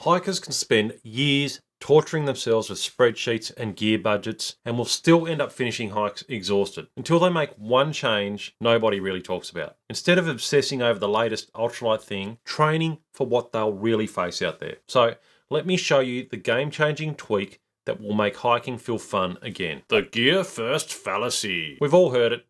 Hikers can spend years torturing themselves with spreadsheets and gear budgets and will still end up finishing hikes exhausted until they make one change nobody really talks about. Instead of obsessing over the latest ultralight thing, training for what they'll really face out there. So let me show you the game-changing tweak that will make hiking feel fun again. The Gear-First Fallacy. We've all heard it.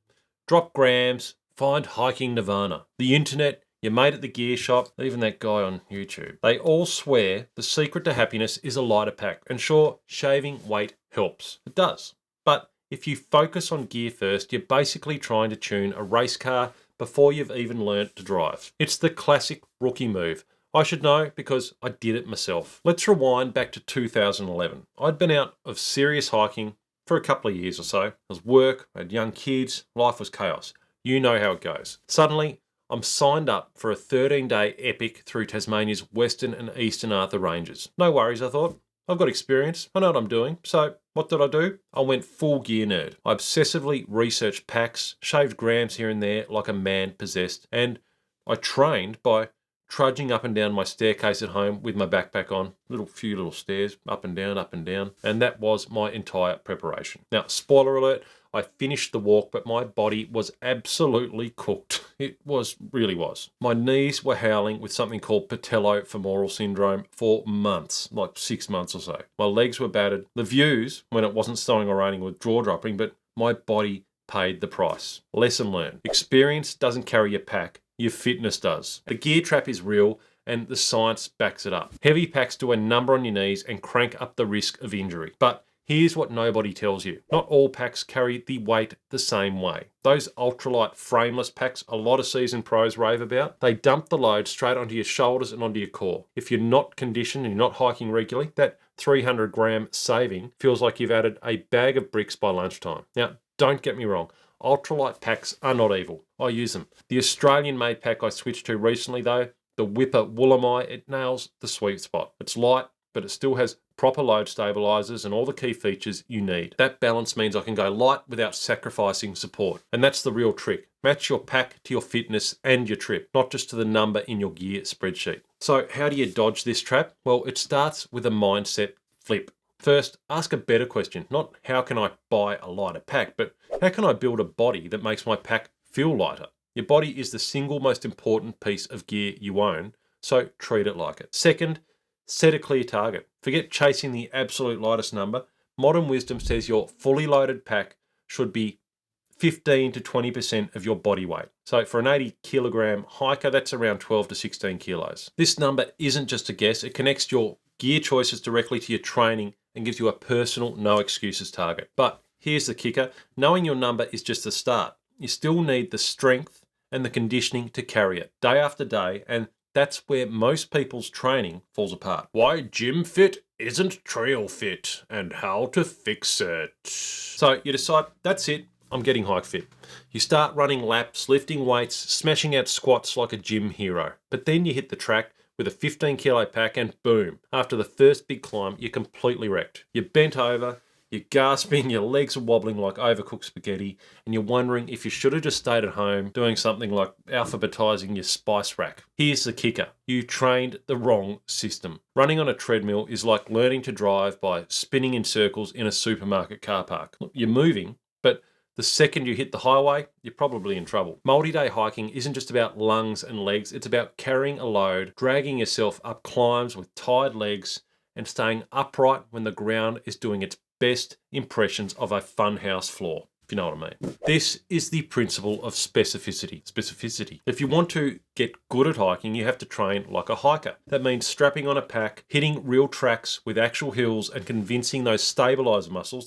Drop grams, find hiking nirvana. The internet, your mate at the gear shop, even that guy on YouTube. They all swear the secret to happiness is a lighter pack. And sure, shaving weight helps. It does. But if you focus on gear first, you're basically trying to tune a race car before you've even learnt to drive. It's the classic rookie move. I should know because I did it myself. Let's rewind back to 2011. I'd been out of serious hiking for a couple of years or so. It was work, I had young kids, life was chaos. You know how it goes. Suddenly, I'm signed up for a 13-day epic through Tasmania's Western and Eastern Arthur Ranges. No worries, I thought. I've got experience. I know what I'm doing. So what did I do? I went full gear nerd. I obsessively researched packs, shaved grams here and there like a man possessed, and I trained by trudging up and down my staircase at home with my backpack on, few little stairs, up and down, and that was my entire preparation. Now, spoiler alert, I finished the walk, but my body was absolutely cooked. It really was. My knees were howling with something called patellofemoral syndrome for months, like 6 months or so. My legs were battered. The views, when it wasn't snowing or raining, were jaw-dropping, but my body paid the price. Lesson learned. Experience doesn't carry your pack. Your fitness does. The gear trap is real and the science backs it up. Heavy packs do a number on your knees and crank up the risk of injury. But here's what nobody tells you. Not all packs carry the weight the same way. Those ultralight frameless packs a lot of seasoned pros rave about, they dump the load straight onto your shoulders and onto your core. If you're not conditioned and you're not hiking regularly, that 300 gram saving feels like you've added a bag of bricks by lunchtime. Now, don't get me wrong. Ultralight packs are not evil. I use them. The Australian-made pack I switched to recently, though, the Whipper Woolamai, it nails the sweet spot. It's light, but it still has proper load stabilizers and all the key features you need. That balance means I can go light without sacrificing support. And that's the real trick. Match your pack to your fitness and your trip, not just to the number in your gear spreadsheet. So how do you dodge this trap? Well, it starts with a mindset flip. First, ask a better question. Not how can I buy a lighter pack, but how can I build a body that makes my pack feel lighter? Your body is the single most important piece of gear you own, so treat it like it. Second, set a clear target. Forget chasing the absolute lightest number. Modern wisdom says your fully loaded pack should be 15 to 20% of your body weight. So for an 80 kilogram hiker, that's around 12 to 16 kilos. This number isn't just a guess. It connects your gear choices directly to your training and gives you a personal, no excuses target. But here's the kicker. Knowing your number is just the start. You still need the strength and the conditioning to carry it day after day, and that's where most people's training falls apart. Why gym fit isn't trail fit and how to fix it. So you decide, that's it, I'm getting hike fit. You start running laps, lifting weights, smashing out squats like a gym hero. But then you hit the track with a 15 kilo pack and boom, after the first big climb, you're completely wrecked. You're bent over, you're gasping, your legs are wobbling like overcooked spaghetti, and you're wondering if you should have just stayed at home doing something like alphabetizing your spice rack. Here's the kicker. You trained the wrong system. Running on a treadmill is like learning to drive by spinning in circles in a supermarket car park. You're moving, but the second you hit the highway, you're probably in trouble. Multi-day hiking isn't just about lungs and legs. It's about carrying a load, dragging yourself up climbs with tired legs, and staying upright when the ground is doing its best impressions of a funhouse floor, if you know what I mean. This is the principle of specificity. If you want to get good at hiking, you have to train like a hiker. That means strapping on a pack, hitting real tracks with actual hills, and convincing those stabilizer muscles,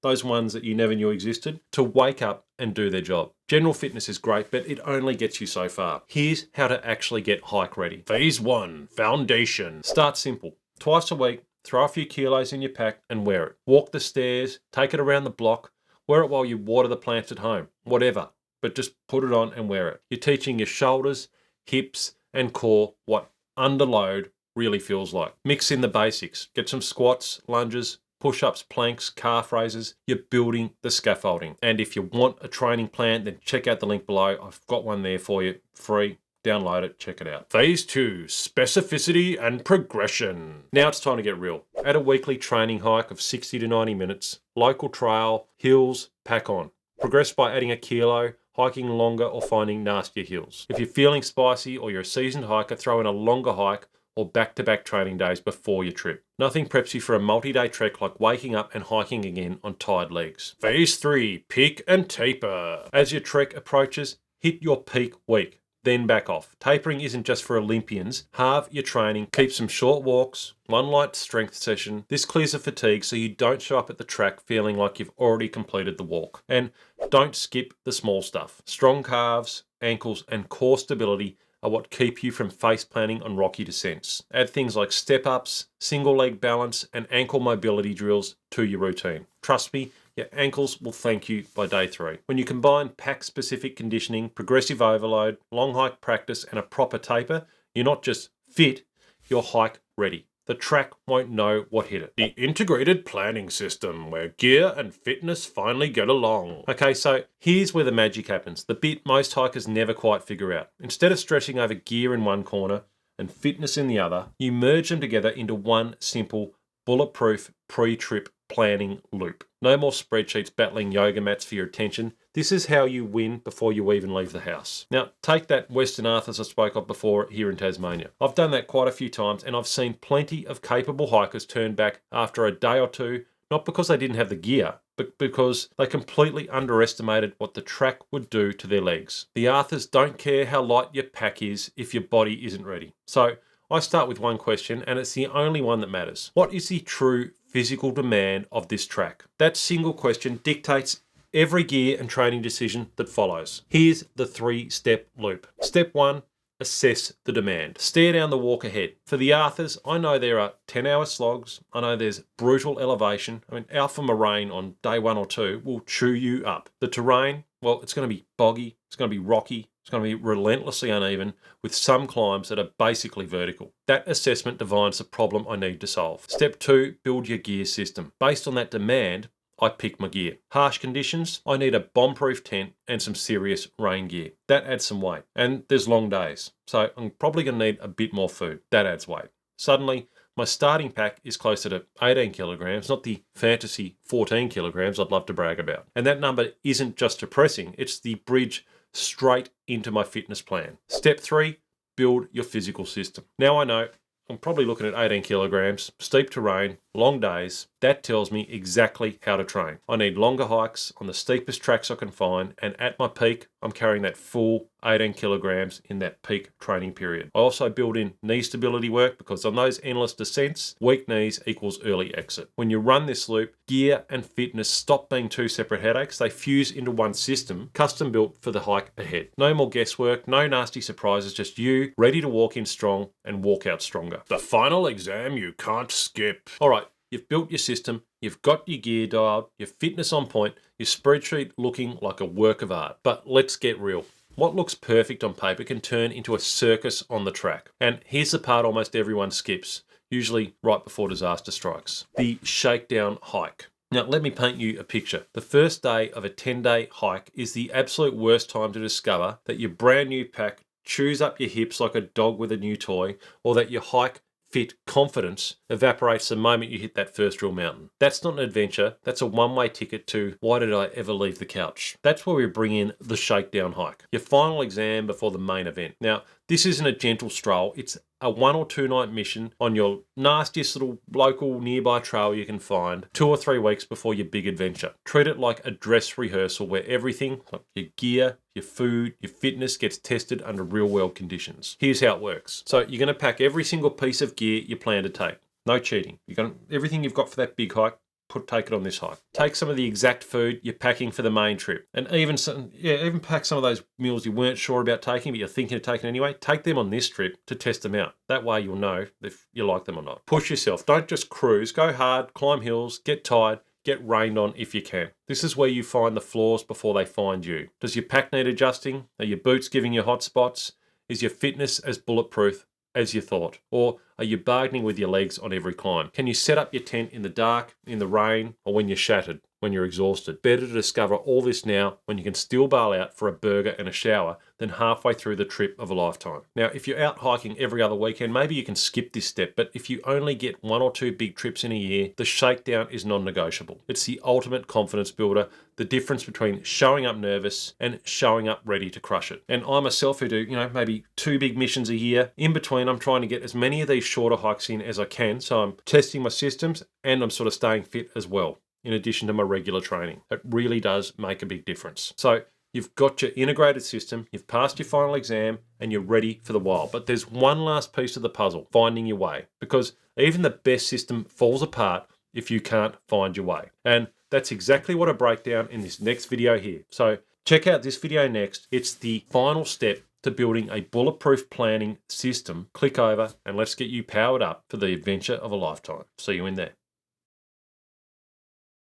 those ones that you never knew existed, to wake up and do their job. General fitness is great, but it only gets you so far. Here's how to actually get hike ready. Phase 1, foundation. Start simple. Twice a week, throw a few kilos in your pack and wear it. Walk the stairs, take it around the block, wear it while you water the plants at home, whatever, but just put it on and wear it. You're teaching your shoulders, hips, and core what under load really feels like. Mix in the basics. Get some squats, lunges, push-ups, planks, calf raises. You're building the scaffolding. And if you want a training plan, then check out the link below. I've got one there for you, free. Download it, check it out. Phase 2, Specificity and Progression. Now it's time to get real. At a weekly training hike of 60 to 90 minutes, local trail, hills, pack on. Progress by adding a kilo, hiking longer or finding nastier hills. If you're feeling spicy or you're a seasoned hiker, throw in a longer hike or back-to-back training days before your trip. Nothing preps you for a multi-day trek like waking up and hiking again on tired legs. Phase 3, Peak and Taper. As your trek approaches, hit your peak week, then back off. Tapering isn't just for Olympians. Halve your training, keep some short walks, one light strength session. This clears the fatigue so you don't show up at the track feeling like you've already completed the walk. And don't skip the small stuff. Strong calves, ankles, and core stability are what keep you from face planting on rocky descents. Add things like step-ups, single leg balance, and ankle mobility drills to your routine. Trust me, your ankles will thank you by day 3. When you combine pack-specific conditioning, progressive overload, long hike practice, and a proper taper, you're not just fit, you're hike ready. The track won't know what hit it. The integrated planning system, where gear and fitness finally get along. Okay, so here's where the magic happens. The bit most hikers never quite figure out. Instead of stressing over gear in one corner and fitness in the other, you merge them together into one simple, bulletproof pre-trip planning loop. No more spreadsheets battling yoga mats for your attention. This is how you win before you even leave the house. Now, take that Western Arthurs I spoke of before here in Tasmania. I've done that quite a few times, and I've seen plenty of capable hikers turn back after a day or two, not because they didn't have the gear, but because they completely underestimated what the track would do to their legs. The Arthurs don't care how light your pack is if your body isn't ready. So I start with one question, and it's the only one that matters. What is the true physical demand of this track? That single question dictates every gear and training decision that follows. Here's the 3-step loop. Step 1, assess the demand. Stare down the walk ahead. For the Arthurs, I know there are 10-hour slogs. I know there's brutal elevation. Alpha moraine on day 1 or 2 will chew you up. The terrain, well, it's going to be boggy. It's going to be rocky. It's going to be relentlessly uneven with some climbs that are basically vertical. That assessment defines the problem I need to solve. Step 2, build your gear system. Based on that demand, I pick my gear. Harsh conditions, I need a bomb-proof tent and some serious rain gear. That adds some weight. And there's long days, so I'm probably going to need a bit more food. That adds weight. Suddenly, my starting pack is closer to 18 kilograms, not the fantasy 14 kilograms I'd love to brag about. And that number isn't just depressing, it's the bridge straight into my fitness plan. Step 3, build your physical system. Now I know I'm probably looking at 18 kilograms, steep terrain, long days. That tells me exactly how to train. I need longer hikes on the steepest tracks I can find, and at my peak, I'm carrying that full 18 kilograms in that peak training period. I also build in knee stability work because on those endless descents, weak knees equals early exit. When you run this loop, gear and fitness stop being two separate headaches. They fuse into one system, custom built for the hike ahead. No more guesswork, no nasty surprises, just you ready to walk in strong and walk out stronger. The final exam you can't skip. All right, you've built your system, you've got your gear dialed, your fitness on point, your spreadsheet looking like a work of art. But let's get real. What looks perfect on paper can turn into a circus on the track. And here's the part almost everyone skips, usually right before disaster strikes. The shakedown hike. Now, let me paint you a picture. The first day of a 10-day hike is the absolute worst time to discover that your brand new pack chews up your hips like a dog with a new toy, or that your hike fit confidence evaporates the moment you hit that first real mountain. That's not an adventure. That's a one-way ticket to why did I ever leave the couch? That's where we bring in the shakedown hike, your final exam before the main event. Now, this isn't a gentle stroll. It's a 1 or 2 night mission on your nastiest little local nearby trail you can find 2 or 3 weeks before your big adventure. Treat it like a dress rehearsal where everything, like your gear, your food, your fitness gets tested under real world conditions. Here's how it works. So you're going to pack every single piece of gear you plan to take. No cheating. You're going to, everything you've got for that big hike, take it on this hike. Take some of the exact food you're packing for the main trip. And even pack some of those meals you weren't sure about taking, but you're thinking of taking anyway. Take them on this trip to test them out. That way you'll know if you like them or not. Push yourself. Don't just cruise. Go hard, climb hills, get tired, get rained on if you can. This is where you find the flaws before they find you. Does your pack need adjusting? Are your boots giving you hot spots? Is your fitness as bulletproof as you thought? Or are you bargaining with your legs on every climb? Can you set up your tent in the dark, in the rain, or when you're shattered? when you're exhausted. Better to discover all this now when you can still bail out for a burger and a shower than halfway through the trip of a lifetime. Now, if you're out hiking every other weekend, maybe you can skip this step, but if you only get 1 or 2 big trips in a year, the shakedown is non-negotiable. It's the ultimate confidence builder, the difference between showing up nervous and showing up ready to crush it. And I myself, who do, maybe 2 big missions a year, in between, I'm trying to get as many of these shorter hikes in as I can. So I'm testing my systems and I'm sort of staying fit as well, in addition to my regular training. It really does make a big difference. So you've got your integrated system, you've passed your final exam, and you're ready for the wild. But there's one last piece of the puzzle, finding your way. Because even the best system falls apart if you can't find your way. And that's exactly what I break down in this next video here. So check out this video next. It's the final step to building a bulletproof planning system. Click over and let's get you powered up for the adventure of a lifetime. See you in there.